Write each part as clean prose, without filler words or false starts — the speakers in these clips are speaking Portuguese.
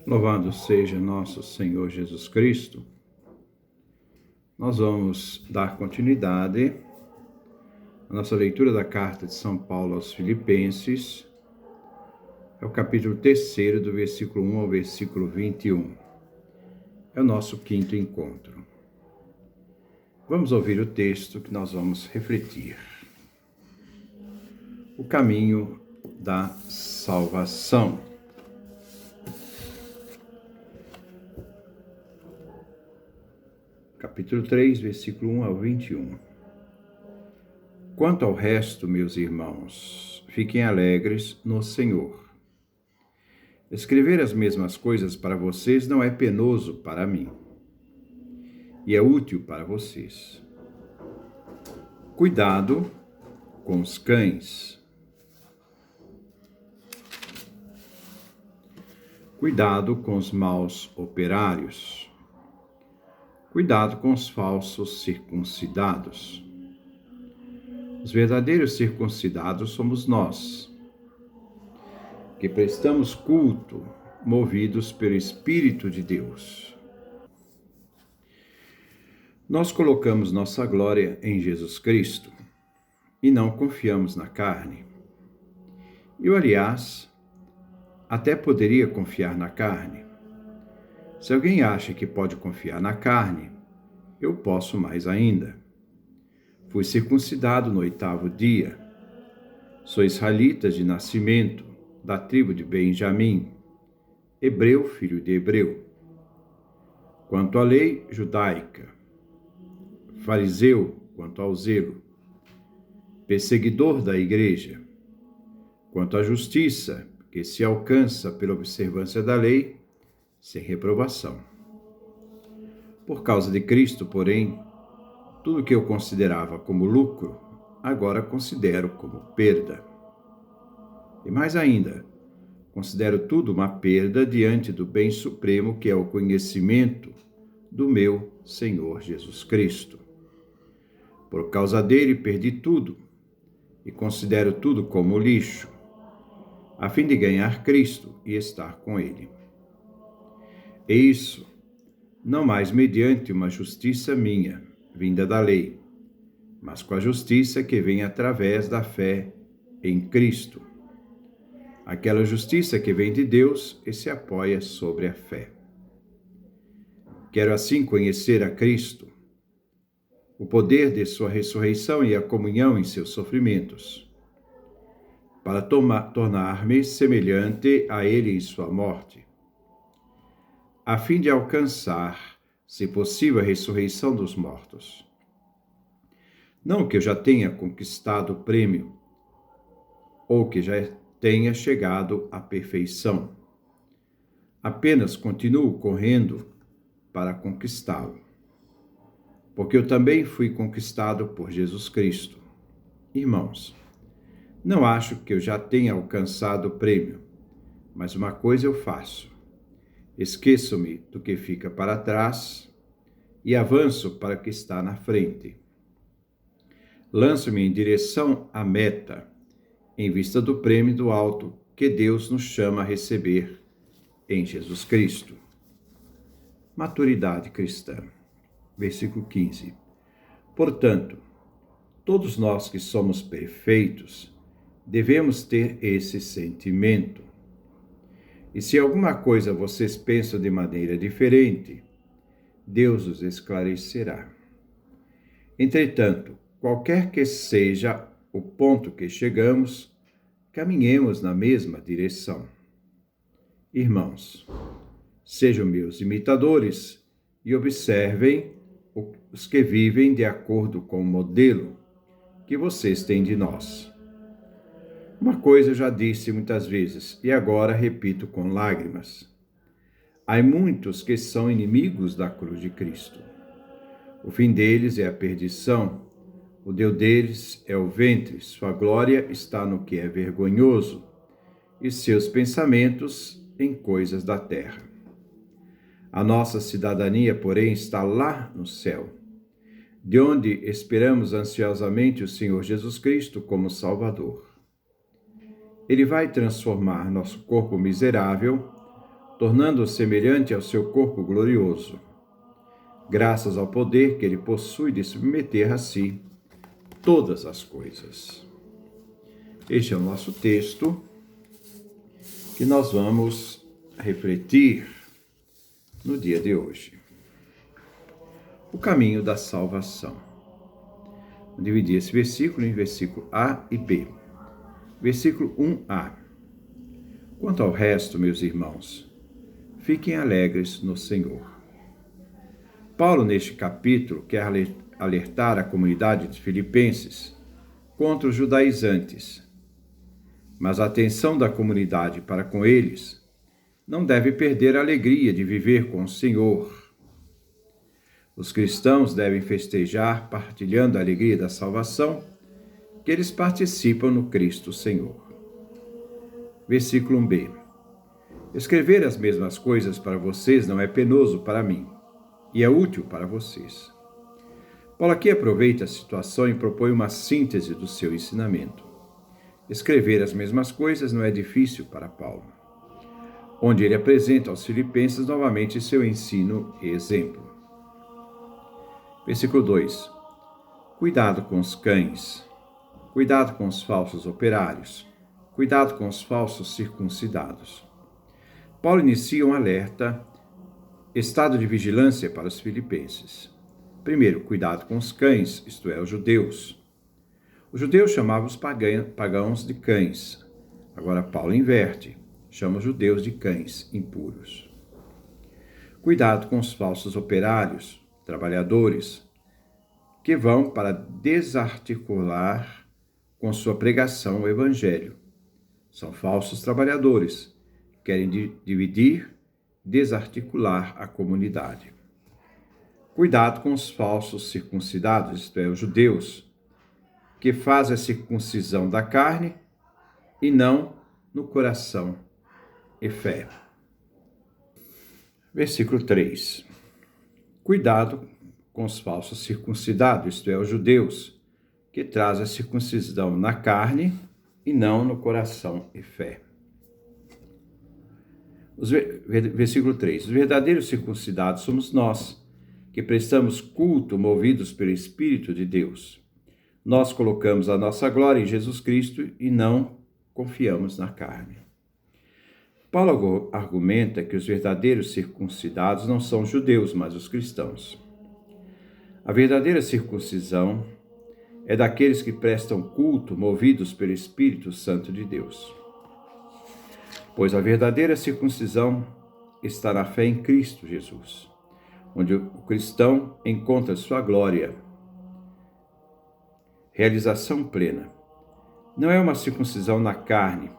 Louvado seja nosso Senhor Jesus Cristo. Nós vamos dar continuidade à nossa leitura da carta de São Paulo aos Filipenses. É o capítulo 3, do versículo 1 ao versículo 21. É o nosso quinto encontro. Vamos ouvir o texto que nós vamos refletir. O caminho da salvação. Capítulo 3, versículo 1 ao 21. Quanto ao resto, meus irmãos, fiquem alegres no Senhor. Escrever as mesmas coisas para vocês não é penoso para mim, e é útil para vocês. Cuidado com os cães. Cuidado com os maus operários. Cuidado com os falsos circuncidados. Os verdadeiros circuncidados somos nós, que prestamos culto, movidos pelo Espírito de Deus. Nós colocamos nossa glória em Jesus Cristo e não confiamos na carne. Eu, aliás, até poderia confiar na carne. Se alguém acha que pode confiar na carne, eu posso mais ainda. Fui circuncidado no 8º dia. Sou israelita de nascimento, da tribo de Benjamim, hebreu, filho de hebreu. Quanto à lei judaica, fariseu quanto ao zelo, perseguidor da igreja. Quanto à justiça, que se alcança pela observância da lei, sem reprovação. Por causa de Cristo, porém, tudo que eu considerava como lucro, agora considero como perda. E mais ainda, considero tudo uma perda diante do bem supremo que é o conhecimento do meu Senhor Jesus Cristo. Por causa dele perdi tudo e considero tudo como lixo, a fim de ganhar Cristo e estar com ele. E isso, não mais mediante uma justiça minha, vinda da lei, mas com a justiça que vem através da fé em Cristo. Aquela justiça que vem de Deus e se apoia sobre a fé. Quero assim conhecer a Cristo, o poder de sua ressurreição e a comunhão em seus sofrimentos, para tornar-me semelhante a ele em sua morte, a fim de alcançar, se possível, a ressurreição dos mortos. Não que eu já tenha conquistado o prêmio, ou que já tenha chegado à perfeição. Apenas continuo correndo para conquistá-lo, porque eu também fui conquistado por Jesus Cristo. Irmãos, não acho que eu já tenha alcançado o prêmio, mas uma coisa eu faço. Esqueço-me do que fica para trás e avanço para o que está na frente. Lanço-me em direção à meta, em vista do prêmio do alto que Deus nos chama a receber em Jesus Cristo. Maturidade cristã. Versículo 15. Portanto, todos nós que somos perfeitos, devemos ter esse sentimento. E se alguma coisa vocês pensam de maneira diferente, Deus os esclarecerá. Entretanto, qualquer que seja o ponto que chegamos, caminhemos na mesma direção. Irmãos, sejam meus imitadores e observem os que vivem de acordo com o modelo que vocês têm de nós. Uma coisa eu já disse muitas vezes e agora repito com lágrimas. Há muitos que são inimigos da cruz de Cristo. O fim deles é a perdição, o Deus deles é o ventre, sua glória está no que é vergonhoso e seus pensamentos em coisas da terra. A nossa cidadania, porém, está lá no céu, de onde esperamos ansiosamente o Senhor Jesus Cristo como Salvador. Ele vai transformar nosso corpo miserável, tornando-o semelhante ao seu corpo glorioso, graças ao poder que ele possui de submeter a si todas as coisas. Este é o nosso texto que nós vamos refletir no dia de hoje. O caminho da salvação. Vou dividir esse versículo em versículo A e B. Versículo 1a. Quanto ao resto, meus irmãos, fiquem alegres no Senhor. Paulo, neste capítulo, quer alertar a comunidade de Filipenses contra os judaizantes. Mas a atenção da comunidade para com eles não deve perder a alegria de viver com o Senhor. Os cristãos devem festejar partilhando a alegria da salvação que eles participam no Cristo Senhor. Versículo 1b. Escrever as mesmas coisas para vocês não é penoso para mim, e é útil para vocês. Paulo aqui aproveita a situação e propõe uma síntese do seu ensinamento. Escrever as mesmas coisas não é difícil para Paulo, onde ele apresenta aos filipenses novamente seu ensino e exemplo. Versículo 2. Cuidado com os cães, cuidado com os falsos operários, cuidado com os falsos circuncidados. Paulo inicia um alerta, estado de vigilância para os filipenses. Primeiro, cuidado com os cães, isto é, os judeus. Os judeus chamavam os pagãos de cães. Agora Paulo inverte, chama os judeus de cães impuros. Cuidado com os falsos operários, trabalhadores, que vão para desarticular com sua pregação o evangelho. São falsos trabalhadores, querem dividir, desarticular a comunidade. Cuidado com os falsos circuncidados, isto é, os judeus, que fazem a circuncisão da carne e não no coração e fé. Versículo 3. Cuidado com os falsos circuncidados, isto é, os judeus, que trazem a circuncisão na carne e não no coração e fé. Versículo 3. Os verdadeiros circuncidados somos nós, que prestamos culto movidos pelo Espírito de Deus. Nós colocamos a nossa glória em Jesus Cristo e não confiamos na carne. Paulo argumenta que os verdadeiros circuncidados não são os judeus, mas os cristãos. A verdadeira circuncisão é daqueles que prestam culto movidos pelo Espírito Santo de Deus. Pois a verdadeira circuncisão está na fé em Cristo Jesus, onde o cristão encontra sua glória, realização plena. Não é uma circuncisão na carne,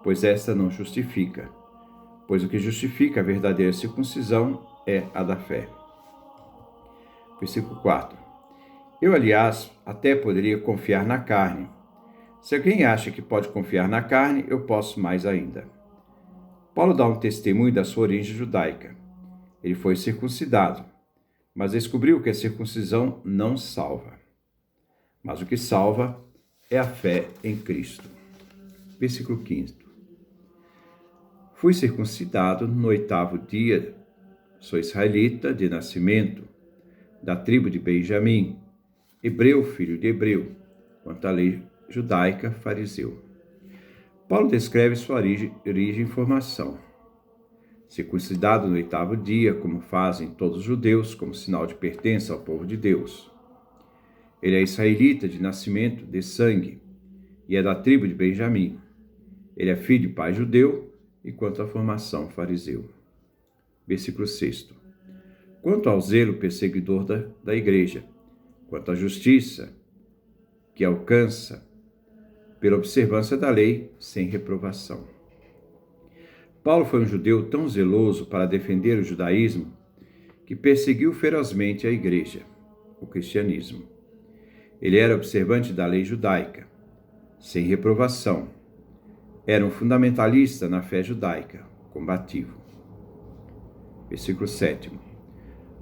pois esta não justifica, pois o que justifica a verdadeira circuncisão é a da fé. Versículo 4. Eu, aliás, até poderia confiar na carne. Se alguém acha que pode confiar na carne, eu posso mais ainda. Paulo dá um testemunho da sua origem judaica. Ele foi circuncidado, mas descobriu que a circuncisão não salva. Mas o que salva é a fé em Cristo. Versículo 15. Fui circuncidado no 8º dia, sou israelita de nascimento, da tribo de Benjamim, hebreu, filho de hebreu, quanto à lei judaica, fariseu. Paulo descreve sua origem e formação. Circuncidado no 8º dia, como fazem todos os judeus, como sinal de pertença ao povo de Deus. Ele é israelita de nascimento, de sangue, e é da tribo de Benjamim. Ele é filho de pai judeu, e quanto à formação, fariseu. Versículo 6. Quanto ao zelo perseguidor da igreja, quanto à justiça, que alcança pela observância da lei sem reprovação. Paulo foi um judeu tão zeloso para defender o judaísmo que perseguiu ferozmente a igreja, o cristianismo. Ele era observante da lei judaica, sem reprovação. Era um fundamentalista na fé judaica, combativo. Versículo 7.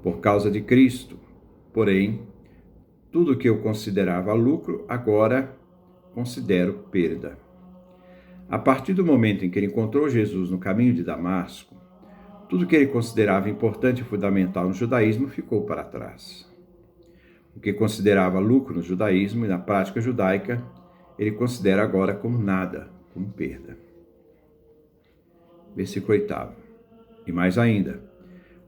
Por causa de Cristo, porém, tudo o que eu considerava lucro, agora considero perda. A partir do momento em que ele encontrou Jesus no caminho de Damasco, Tudo que ele considerava importante e fundamental no judaísmo ficou para trás. O que considerava lucro no judaísmo e na prática judaica, ele considera agora como nada, como perda. Versículo 8. E mais ainda,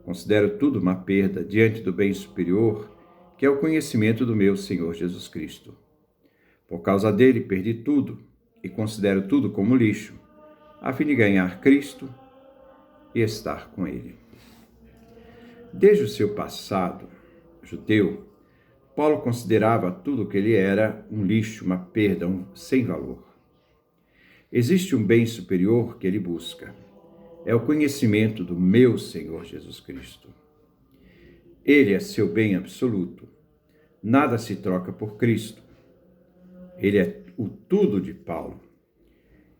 considero tudo uma perda diante do bem superior, que é o conhecimento do meu Senhor Jesus Cristo. Por causa dele, perdi tudo e considero tudo como lixo, a fim de ganhar Cristo e estar com ele. Desde o seu passado judeu, Paulo considerava tudo o que ele era um lixo, uma perda, sem valor. Existe um bem superior que ele busca. É o conhecimento do meu Senhor Jesus Cristo. Ele é seu bem absoluto. Nada se troca por Cristo. Ele é o tudo de Paulo.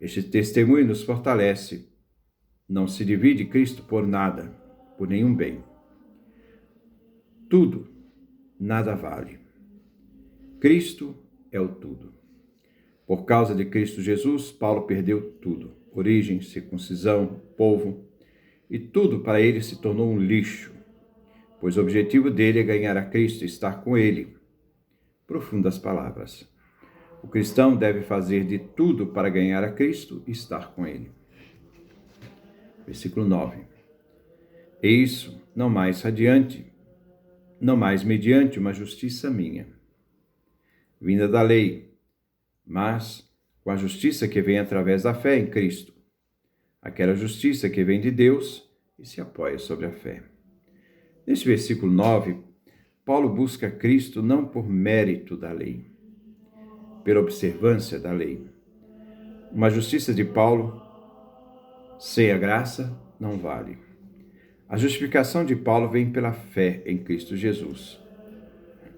Este testemunho nos fortalece. Não se divide Cristo por nada, por nenhum bem. Tudo, nada vale. Cristo é o tudo. Por causa de Cristo Jesus, Paulo perdeu tudo. Origem, circuncisão, povo, e tudo para ele se tornou um lixo, pois o objetivo dele é ganhar a Cristo e estar com ele. Profundas palavras. O cristão deve fazer de tudo para ganhar a Cristo e estar com ele. Versículo 9. E isso não mais mediante uma justiça minha, vinda da lei, mas com a justiça que vem através da fé em Cristo, aquela justiça que vem de Deus e se apoia sobre a fé. Neste versículo 9, Paulo busca Cristo não por mérito da lei, pela observância da lei. Uma justiça de Paulo sem a graça não vale. A justificação de Paulo vem pela fé em Cristo Jesus,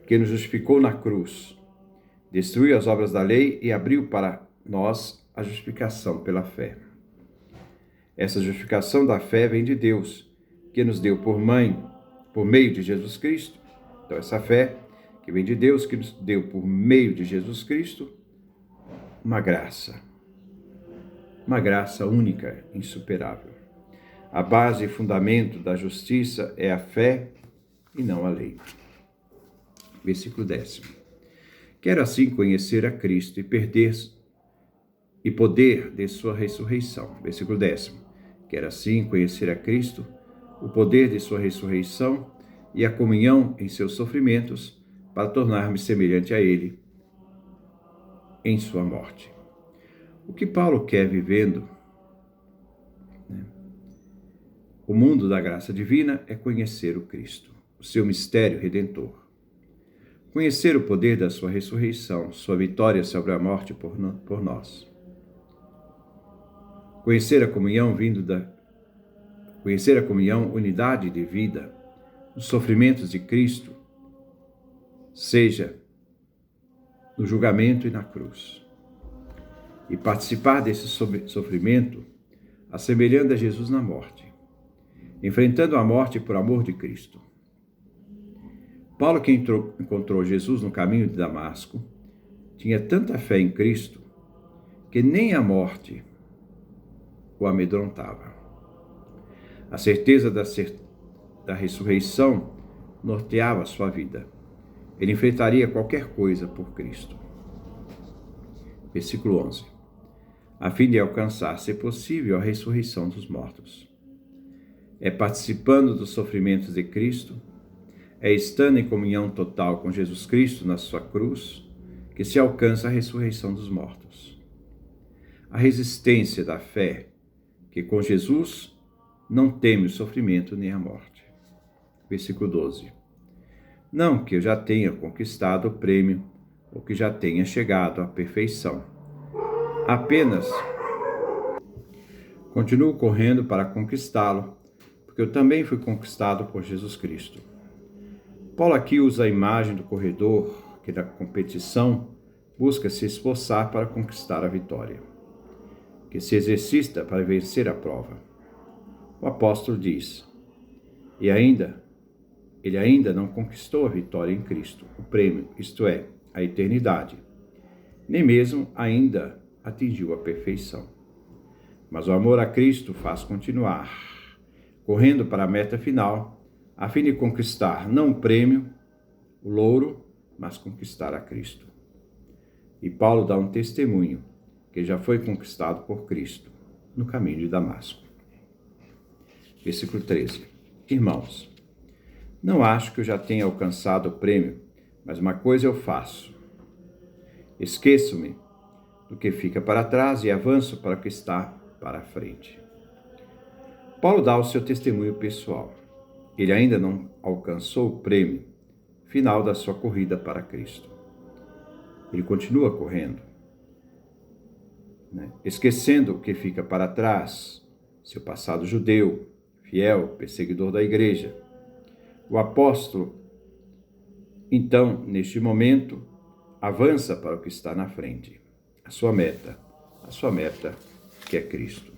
que nos justificou na cruz, destruiu as obras da lei e abriu para nós a justificação pela fé. Essa justificação da fé vem de Deus, que nos deu por meio de Jesus Cristo. Então, essa fé que vem de Deus, que nos deu por meio de Jesus Cristo, uma graça única, insuperável. A base e fundamento da justiça é a fé e não a lei. Versículo 10. Quero assim conhecer a Cristo e poder de sua ressurreição. Versículo 10. Quero assim conhecer a Cristo, o poder de sua ressurreição e a comunhão em seus sofrimentos, para tornar-me semelhante a ele em sua morte. O que Paulo quer vivendo, o mundo da graça divina, é conhecer o Cristo, o seu mistério redentor. Conhecer o poder da sua ressurreição, sua vitória sobre a morte por nós. Conhecer a comunhão unidade de vida, os sofrimentos de Cristo, seja no julgamento e na cruz. E participar desse sofrimento, assemelhando a Jesus na morte, enfrentando a morte por amor de Cristo. Paulo, que encontrou Jesus no caminho de Damasco, tinha tanta fé em Cristo que nem a morte o amedrontava. A certeza da ressurreição norteava a sua vida. Ele enfrentaria qualquer coisa por Cristo. Versículo 11. A fim de alcançar, se possível, a ressurreição dos mortos. É participando dos sofrimentos de Cristo, é estando em comunhão total com Jesus Cristo na sua cruz, que se alcança a ressurreição dos mortos. A resistência da fé, que com Jesus não teme o sofrimento nem a morte. Versículo 12. Não que eu já tenha conquistado o prêmio, ou que já tenha chegado à perfeição. Apenas continuo correndo para conquistá-lo, porque eu também fui conquistado por Jesus Cristo. Paulo aqui usa a imagem do corredor que da competição busca se esforçar para conquistar a vitória, que se exercita para vencer a prova. O apóstolo diz, ele ainda não conquistou a vitória em Cristo, o prêmio, isto é, a eternidade, nem mesmo ainda atingiu a perfeição. Mas o amor a Cristo faz continuar, correndo para a meta final, a fim de conquistar não o prêmio, o louro, mas conquistar a Cristo. E Paulo dá um testemunho que já foi conquistado por Cristo no caminho de Damasco. Versículo 13. Irmãos, não acho que eu já tenha alcançado o prêmio, mas uma coisa eu faço. Esqueço-me do que fica para trás e avanço para o que está para a frente. Paulo dá o seu testemunho pessoal. Ele ainda não alcançou o prêmio final da sua corrida para Cristo. Ele continua correndo, esquecendo o que fica para trás, seu passado judeu, fiel, perseguidor da igreja. O apóstolo, então, neste momento, avança para o que está na frente, a sua meta que é Cristo.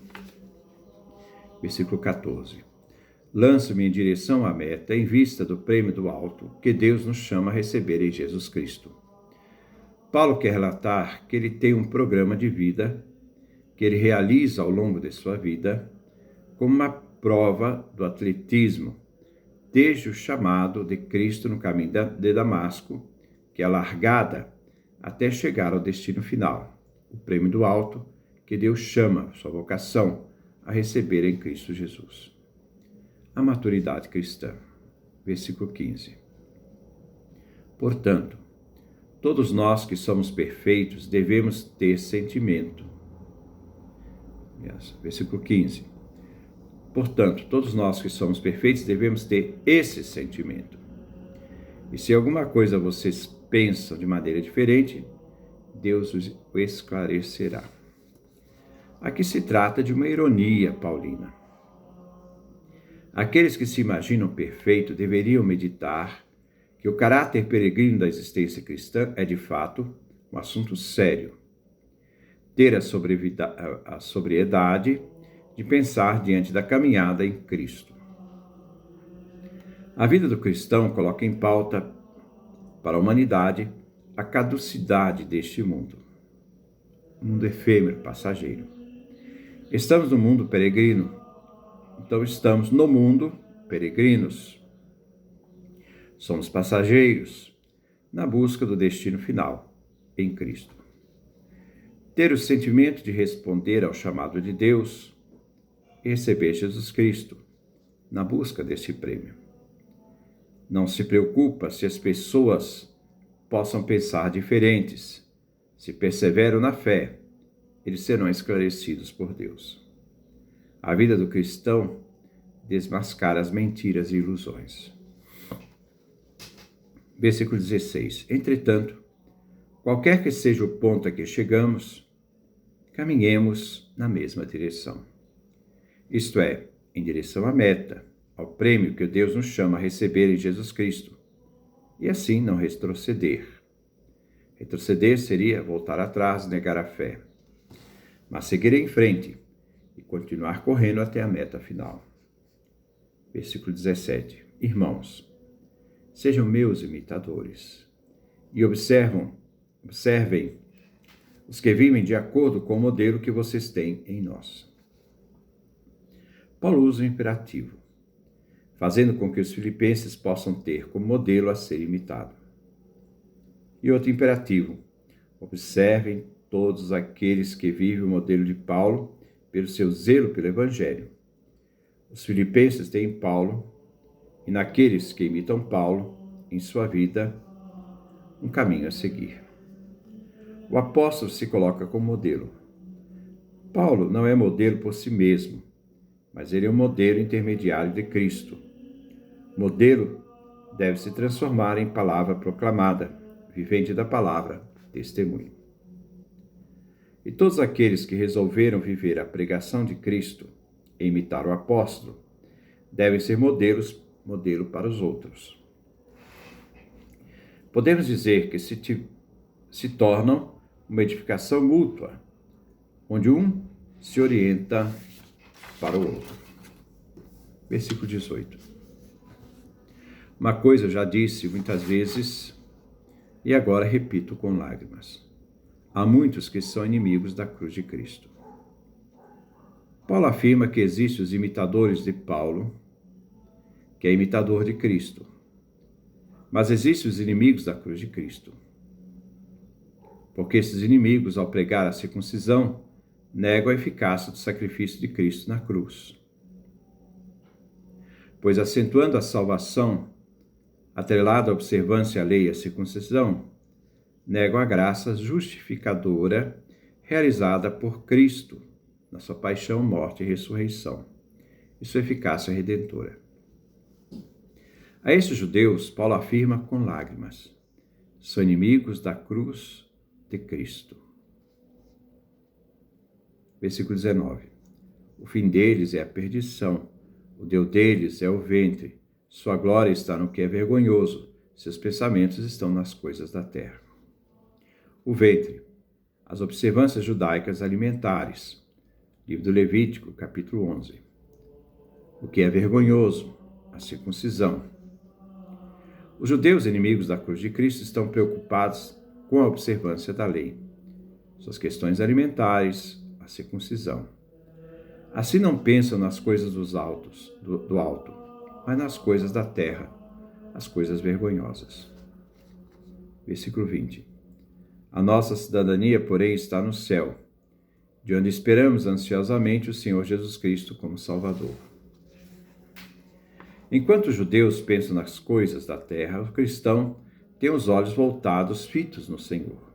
Versículo 14. Lanço-me em direção à meta em vista do prêmio do alto que Deus nos chama a receber em Jesus Cristo. Paulo quer relatar que ele tem um programa de vida que ele realiza ao longo de sua vida como uma prova do atletismo, desde o chamado de Cristo no caminho de Damasco, que é a largada, até chegar ao destino final, o prêmio do alto que Deus chama, sua vocação, a receber em Cristo Jesus. A maturidade cristã. Versículo 15. Portanto, todos nós que somos perfeitos devemos ter sentimento. Versículo 15. Portanto, todos nós que somos perfeitos devemos ter esse sentimento. E se alguma coisa vocês pensam de maneira diferente, Deus os esclarecerá. Aqui se trata de uma ironia paulina. Aqueles que se imaginam perfeitos deveriam meditar que o caráter peregrino da existência cristã é, de fato, um assunto sério. Ter a sobriedade de pensar diante da caminhada em Cristo. A vida do cristão coloca em pauta para a humanidade a caducidade deste mundo. Um mundo efêmero, passageiro. Estamos no mundo peregrino, então estamos no mundo peregrinos. Somos passageiros na busca do destino final, em Cristo. Ter o sentimento de responder ao chamado de Deus e receber Jesus Cristo na busca desse prêmio. Não se preocupa se as pessoas possam pensar diferentes. Se perseveram na fé, eles serão esclarecidos por Deus. A vida do cristão desmascara as mentiras e ilusões. Versículo 16. Entretanto, qualquer que seja o ponto a que chegamos, caminhemos na mesma direção. Isto é, em direção à meta, ao prêmio que Deus nos chama a receber em Jesus Cristo, e assim não retroceder. Retroceder seria voltar atrás, negar a fé, mas seguir em frente e continuar correndo até a meta final. Versículo 17. Irmãos, sejam meus imitadores e observem os que vivem de acordo com o modelo que vocês têm em nós. Paulo usa o imperativo, fazendo com que os filipenses possam ter como modelo a ser imitado. E outro imperativo, observem todos aqueles que vivem o modelo de Paulo pelo seu zelo pelo Evangelho. Os filipenses têm Paulo, e naqueles que imitam Paulo, em sua vida, um caminho a seguir. O apóstolo se coloca como modelo. Paulo não é modelo por si mesmo, mas ele é um modelo intermediário de Cristo. Modelo deve se transformar em palavra proclamada, vivente da palavra, testemunho. E todos aqueles que resolveram viver a pregação de Cristo e imitar o apóstolo, devem ser modelo para os outros. Podemos dizer que se tornam uma edificação mútua, onde um se orienta para o outro. Versículo 18. Uma coisa eu já disse muitas vezes, e agora repito com lágrimas. Há muitos que são inimigos da cruz de Cristo. Paulo afirma que existem os imitadores de Paulo que é imitador de Cristo. Mas existem os inimigos da cruz de Cristo. Porque esses inimigos, ao pregar a circuncisão, negam a eficácia do sacrifício de Cristo na cruz. Pois, acentuando a salvação, atrelada à observância à lei e à circuncisão, negam a graça justificadora realizada por Cristo na sua paixão, morte e ressurreição, e sua eficácia redentora. A esses judeus, Paulo afirma com lágrimas: são inimigos da cruz de Cristo. Versículo 19. O fim deles é a perdição, o Deus deles é o ventre, sua glória está no que é vergonhoso, seus pensamentos estão nas coisas da terra. O ventre, as observâncias judaicas alimentares. Livro do Levítico, capítulo 11. O que é vergonhoso, a circuncisão. Os judeus inimigos da cruz de Cristo estão preocupados com a observância da lei, suas questões alimentares, a circuncisão. Assim não pensam nas coisas do alto, mas nas coisas da terra, as coisas vergonhosas. Versículo 20. A nossa cidadania, porém, está no céu, de onde esperamos ansiosamente o Senhor Jesus Cristo como Salvador. Enquanto os judeus pensam nas coisas da terra, o cristão tem os olhos voltados, fitos no Senhor.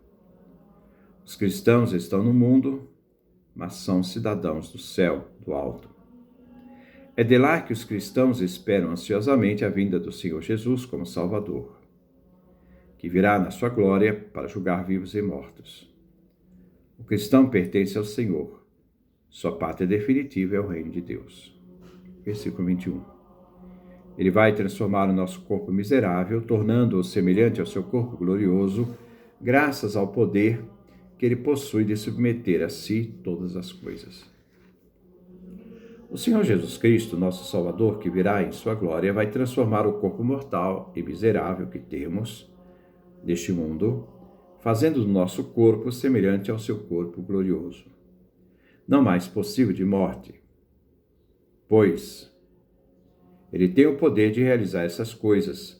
Os cristãos estão no mundo, mas são cidadãos do céu, do alto. É de lá que os cristãos esperam ansiosamente a vinda do Senhor Jesus como Salvador, que virá na sua glória para julgar vivos e mortos. O cristão pertence ao Senhor. Sua pátria definitiva é o reino de Deus. Versículo 21. Ele vai transformar o nosso corpo miserável, tornando-o semelhante ao seu corpo glorioso, graças ao poder que ele possui de submeter a si todas as coisas. O Senhor Jesus Cristo, nosso Salvador, que virá em sua glória, vai transformar o corpo mortal e miserável que temos deste mundo, fazendo do nosso corpo semelhante ao seu corpo glorioso, não mais possível de morte, pois ele tem o poder de realizar essas coisas,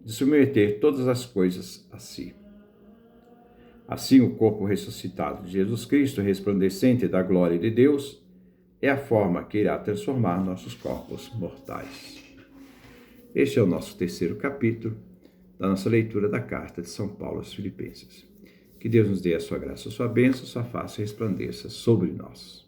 de submeter todas as coisas a si. Assim, o corpo ressuscitado de Jesus Cristo, resplandecente da glória de Deus, é a forma que irá transformar nossos corpos mortais. Este é o nosso terceiro capítulo da nossa leitura da carta de São Paulo aos Filipenses. Que Deus nos dê a sua graça, a sua bênção, a sua face resplandeça sobre nós.